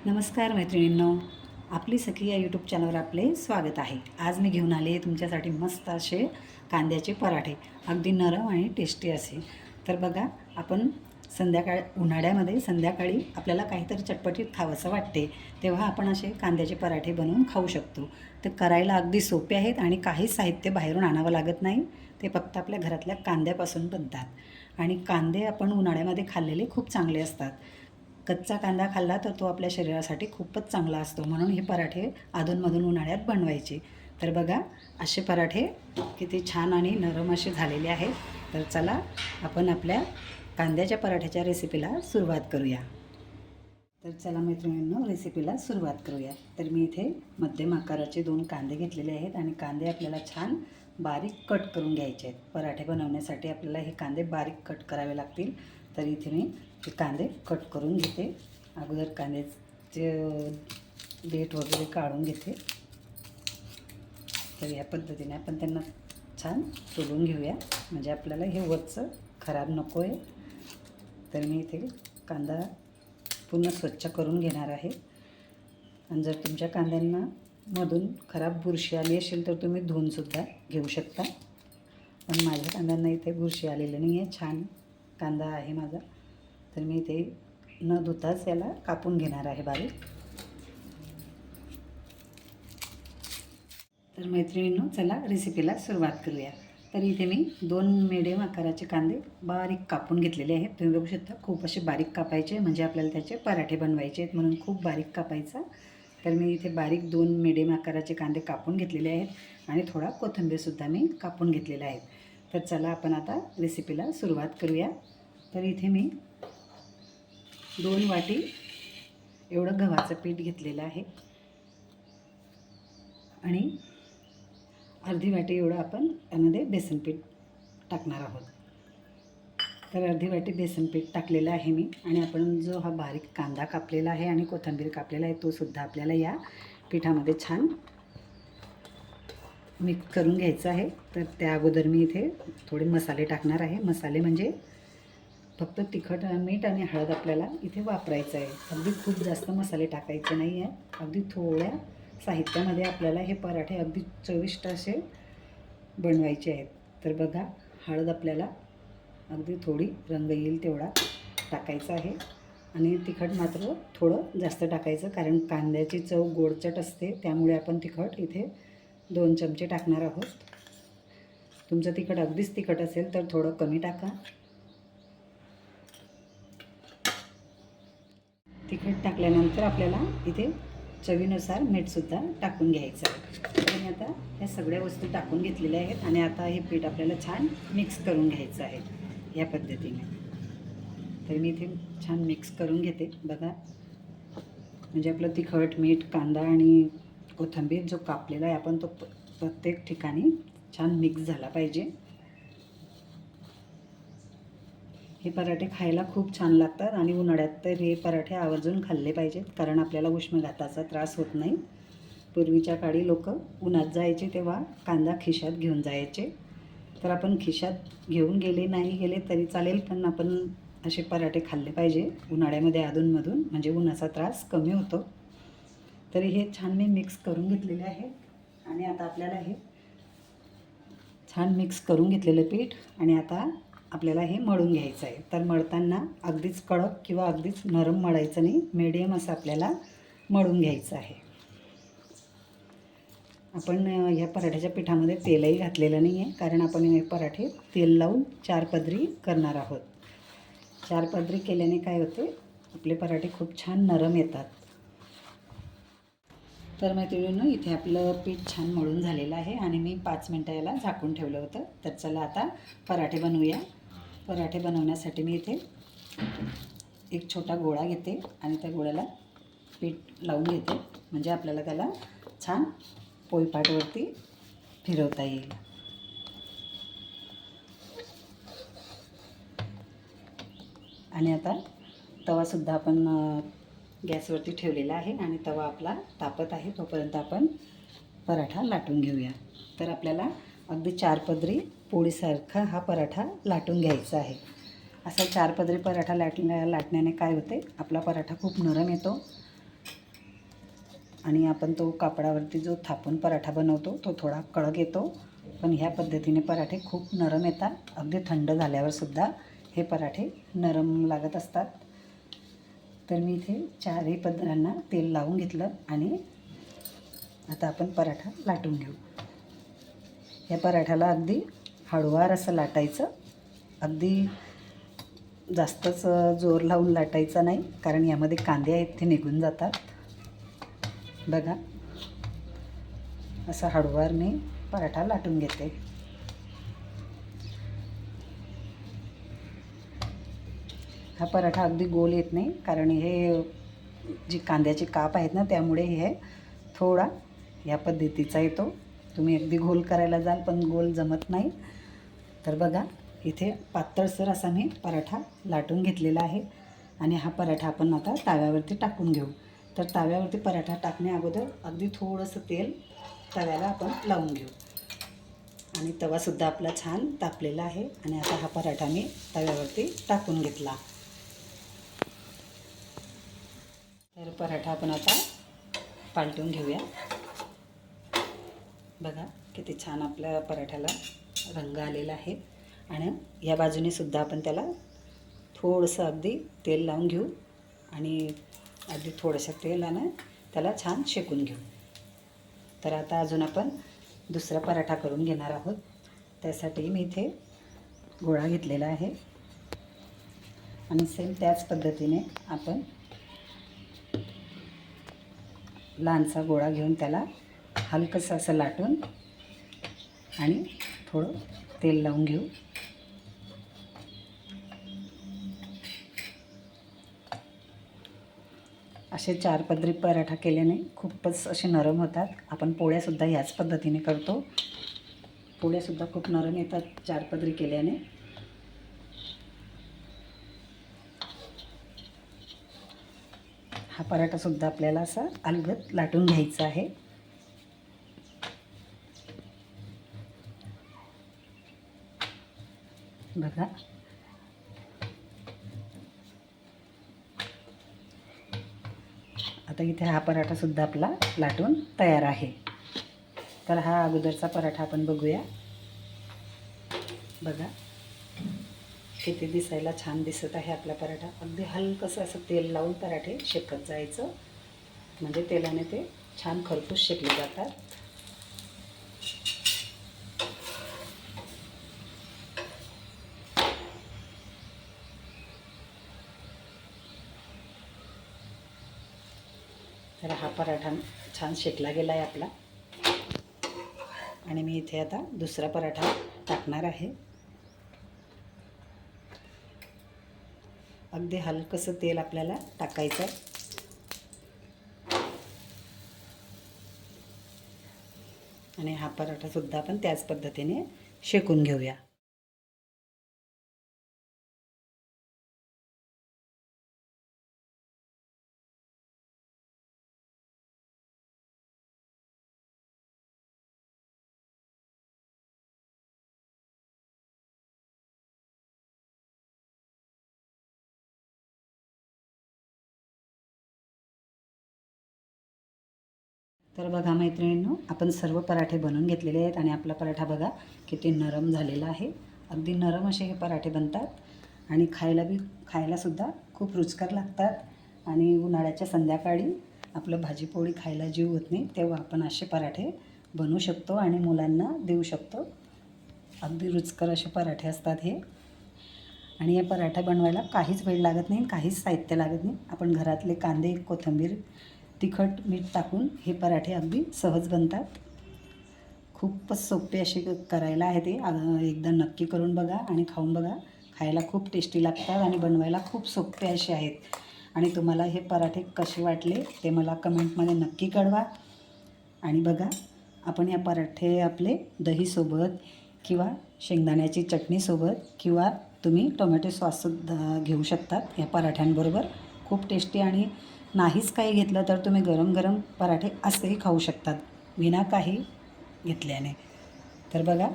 नमस्कार मैत्रिणींनो, आपली सखी या यूट्यूब चॅनलवर आपले स्वागत आहे. आज मी घेऊन आले तुमच्यासाठी मस्त असे कांद्याचे पराठे, अगदी नरम आणि टेस्टी असे. तर बघा, आपण उन्हाळ्यामध्ये संध्याकाळी आपल्याला काहीतरी चटपटीत खावंसं वाटते, तेव्हा आपण असे कांद्याचे पराठे बनवून खाऊ शकतो. ते करायला अगदी सोपे आहेत आणि काहीच साहित्य बाहेरून आणावं लागत नाही. ते फक्त आपल्या घरातल्या कांद्यापासून बनतात आणि कांदे आपण उन्हाळ्यामध्ये खाल्लेले खूप चांगले असतात. कच्चा कांदा खाल्ला तर तो आपल्या शरीरासाठी खूपच चांगला असतो, म्हणून हे पराठे अधूनमधून उन्हाळ्यात बनवायचे. तर बघा, असे पराठे किती छान आणि नरम असे झालेले आहेत. तर चला, आपण आपल्या कांद्याच्या पराठ्याच्या रेसिपीला सुरुवात करूया. तर चला मैत्रिणींनो, रेसिपीला सुरुवात करूया. तर मी इथे मध्यम आकाराचे 2 कांदे घेतलेले आहेत आणि कांदे आपल्याला छान बारीक कट करून घ्यायचे आहेत. पराठे बनवण्यासाठी आपल्याला हे कांदे बारीक कट करावे लागतील. तर इथे मी हे कांदे कट करून घेते. अगोदर कांद्याचे देठ वगैरे काढून घेते. तर या पद्धतीने आपण त्यांना छान सोलून घेऊया, म्हणजे आपल्याला हे वरचं खराब नको आहे. तर मी इथे कांदा पूर्ण स्वच्छ करून घेणार आहे. आणि जर तुमच्या कांद्यांना मधून खराब बुरशी आली असेल तर तुम्ही धुवूनसुद्धा घेऊ शकता. पण माझ्या कांद्यांना इथे बुरशी आलेली नाही आहे, छान कांदा आहे माझा. तर मी इथे न धुताच याला कापून घेणार आहे बारीक. तर मैत्रिणींनो, चला रेसिपीला सुरुवात करूया. तर इथे मी 2 मिडियम आकाराचे कांदे बारीक कापून घेतलेले आहेत. तुम्ही बघू शकता, खूप असे बारीक कापायचे, म्हणजे आपल्याला त्याचे पराठे बनवायचे आहेत, म्हणून खूप बारीक कापायचा. तर मी इथे बारीक 2 मिडियम आकाराचे कांदे कापून घेतलेले आहेत आणि थोडा कोथिंबीरसुद्धा मी कापून घेतलेला आहे. तर चला, आपण आता रेसिपीला सुरुवात करूया. तर इथे मी 2 वाटी एवढं गव्हाचं पीठ घेतलेलं आहे आणि अर्धी वाटी एवढं आपण त्यामध्ये बेसन पीठ टाकणार आहोत. तर अर्धी वाटी बेसन पीठ टाकलेलं आहे मी. आणि आपण जो हा बारीक कांदा कापलेला आहे आणि कोथिंबीर कापलेला आहे, तो सुद्धा आपल्याला या पिठामध्ये छान मिक्स करून घ्यायचं आहे. तर त्या अगोदर मी इथे थोडे मसाले टाकणार आहे. मसाले म्हणजे फक्त तिखट, मीठ आणि हळद आपल्याला इथे वापरायचं आहे. अगदी खूप जास्त मसाले टाकायचे नाही आहे. अगदी थोड्या साहित्यामध्ये आपल्याला हे पराठे अगदी चविष्ट असे बनवायचे आहेत. तर बघा, हळद आपल्याला अगदी थोडी रंग येईल तेवढा टाकायचा आहे आणि तिखट मात्र थोडं जास्त टाकायचं, कारण कांद्याची चव गोडचट असते, त्यामुळे आपण तिखट इथे 2 चमचे टाकणार आहोत. तुमचं तिखट अगदीच तिखट असेल तर थोडं कमी टाका. तिखट टाकल्यानंतर आपल्याला इथे चवीनुसार मीठसुद्धा टाकून घ्यायचं आहे. तर मी आता ह्या सगळ्या वस्तू टाकून घेतलेल्या आहेत आणि आता हे पीठ आपल्याला छान मिक्स करून घ्यायचं आहे या पद्धतीने. तर मी इथे छान मिक्स करून घेते. बघा, म्हणजे आपलं तिखट, मीठ, कांदा आणि कोथिंबीर जो कापलेला आहे आपण, तो प्रत्येक ठिकाणी छान मिक्स झाला पाहिजे. हे पराठे खायला खूप छान लागतात आणि उन्हाळ्यात तर हे पराठे आवर्जून खाल्ले पाहिजेत, कारण आपल्याला उष्माघाताचा त्रास होत नाही. पूर्वीच्या काळी लोक उन्हात जायचे तेव्हा कांदा खिशात घेऊन जायचे. तर आपण खिशात घेऊन गेले नाही गेले तरी चालेल, पण आपण असे पराठे खाल्ले पाहिजे उन्हाळ्यामध्ये अधूनमधून, म्हणजे उन्हाचा त्रास कमी होतो. तरी हे छान मी मिक्स करून घेतलेले आहे आणि आता आपल्याला हे छान मिक्स करून घेतलेलं पीठ आणि आता आपल्याला हे मळून घ्यायचं आहे. तर मळताना अगदीच कडक किंवा अगदीच नरम मळायचं नाही, मीडियम असं आपल्याला मळून घ्यायचं आहे. आपण ह्या पराठ्याच्या पिठामध्ये तेलही घातलेलं नाही आहे, कारण आपण हे पराठे तेल लावून 4 पदरी करणार आहोत. 4 पदरी केल्याने काय होते, आपले पराठे खूप छान नरम येतात. तर मैत्रिणींनो, इथे आपलं पीठ छान मळून झालेलं आहे आणि मी 5 मिनटं याला झाकून ठेवलं होतं. तर चला आता पराठे बनवूया. पराठे बनवण्यासाठी मी इथे एक छोटा गोळा घेते आणि त्या गोळ्याला पीठ लावून घेते, म्हणजे आपल्याला त्याला छान पोळपाटवरती फिरवता येईल. आणि आता तवासुद्धा आपण गॅसवरती ठेवलेला आहे आणि तवा आपला तापत आहे, तोपर्यंत आपण पराठा लाटून घेऊया. तर आपल्याला अगदी 4 पदरी पोळीसारखा हा पराठा लाटून घ्यायचा आहे. असा 4 पदरी पराठा लाटण्याने काय होते, आपला पराठा खूप नरम येतो आणि आपण तो कापडावरती जो थापून पराठा बनवतो तो थोडा कडक येतो, पण ह्या पद्धतीने पराठे खूप नरम येतात. अगदी थंड झाल्यावरसुद्धा हे पराठे नरम लागत असतात. तर मी इथे 4ही पदरांना तेल लावून घेतलं आणि आता आपण पराठा लाटून घेऊ. या पराठ्याला अगदी हळूवार असं लाटायचं, अगदी जास्तच जोर लावून लाटायचा नाही, कारण यामध्ये कांदे आहेत ते निघून जातात. बघा, असं हळूवार मी पराठा लाटून घेते. हा पराठा अगदी गोल येत नाही, कारण हे जी कांद्याची काप आहेत ना त्यामुळे हे थोडा या पद्धतीचा येतो. तुम्ही अगदी गोल करायला जाल पण गोल जमत नाही. तर बघा, इथे पातळसर असा मी पराठा लाटून घेतलेला आहे आणि हा पराठा आपण आता तव्यावरती टाकून घेऊ. तर तव्यावरती पराठा टाकण्या अगोदर अगदी थोडंसं तेल तव्याला आपण लावून घेऊ. आणि तवासुद्धा आपला छान तापलेला आहे आणि आता हा पराठा मी तव्यावरती टाकून घेतला. तर पराठा आपण आता पालटून घेऊया. बघा किती छान आपल्या पराठ्याला रंग आलेला आहे. आणि या बाजूने सुद्धा आपण त्याला थोडंसं अगदी तेल लावून घेऊ आणि अगदी थोडंसं तेलानं त्याला छान शेकून घेऊ. तर आता अजून आपण दुसरा पराठा करून घेणार आहोत. त्यासाठी मी इथे गोळा घेतलेला आहे आणि सेम त्याच पद्धतीने आपण लहानसा गोळा घेऊन त्याला हलकंसं असं लाटून आणि थोडं तेल लावून घेऊ. असे 4 पदरी पराठा केल्याने खूपच असे नरम होतात. आपण पोळ्यासुद्धा ह्याच पद्धतीने करतो. पोळ्यासुद्धा खूप नरम येतात 4 पदरी केल्याने. हा पराठासुद्धा आपल्याला असा अलगद लाटून घ्यायचा आहे. बघा, आता इथे हा पराठासुद्धा आपला लाटून तयार आहे. तर हा अगोदरचा पराठा आपण बघूया. बघा किती दिसायला छान दिसत आहे आपला पराठा. अगदी हलकंसं असं तेल लावून पराठे शेकत जायचं, म्हणजे तेलाने ते छान खरपूस शेकले जातात. तर हा पराठा छान शेकला गेला आहे आपला. आणि मी इथे आता दुसरा पराठा टाकणार आहे. अगदी हलकंसं तेल आपल्याला टाकायचं आणि हा पराठासुद्धा आपण त्याच पद्धतीने शेकून घेऊया. तर बघा मैत्रिणींनो, आपण सर्व पराठे बनवून घेतलेले आहेत आणि आपला पराठा बघा किती नरम झालेला आहे. अगदी नरम असे हे पराठे बनतात आणि खायलासुद्धा खूप रुचकर लागतात. आणि उन्हाळ्याच्या संध्याकाळी आपलं भाजीपोळी खायला जीव होत नाही तेव्हा आपण असे पराठे बनवू शकतो आणि मुलांना देऊ शकतो. अगदी रुचकर असे पराठे असतात हे. आणि हे पराठा बनवायला काहीच वेळ लागत नाही, काहीच साहित्य लागत नाही. आपण घरातले कांदे, कोथिंबीर, तिखट, मीठ टाकून हे पराठे अगदी सहज बनतात. खूपच सोपे असे करायला आहे ते. एकदा नक्की करून बघा आणि खाऊन बघा. खायला खूप टेस्टी लागतात आणि बनवायला खूप सोपे असे आहेत. आणि तुम्हाला हे पराठे कसे वाटले ते मला कमेंटमध्ये नक्की कळवा. आणि बघा, आपण या पराठे आपले दहीसोबत किंवा शेंगदाण्याची चटणीसोबत किंवा तुम्ही टोमॅटो सॉससुद्धा घेऊ शकतात या पराठ्यांबरोबर. खूप टेस्टी. आणि नाहीच काही घेतलं तर तुम्ही गरम गरम पराठे असेही खाऊ शकतात विना काही घेतल्याने. तर बघा,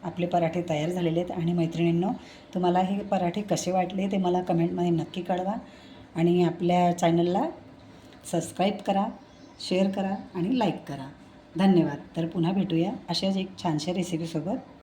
आपले पराठे तयार झालेले आहेत. आणि मैत्रिणींनो, तुम्हाला हे पराठे कसे वाटले ते मला कमेंटमध्ये नक्की कळवा. आणि आपल्या चॅनलला सबस्क्राईब करा शेअर करा आणि लाईक करा. धन्यवाद. तर पुन्हा भेटूया अशाच एक छानशा रेसिपीसोबत.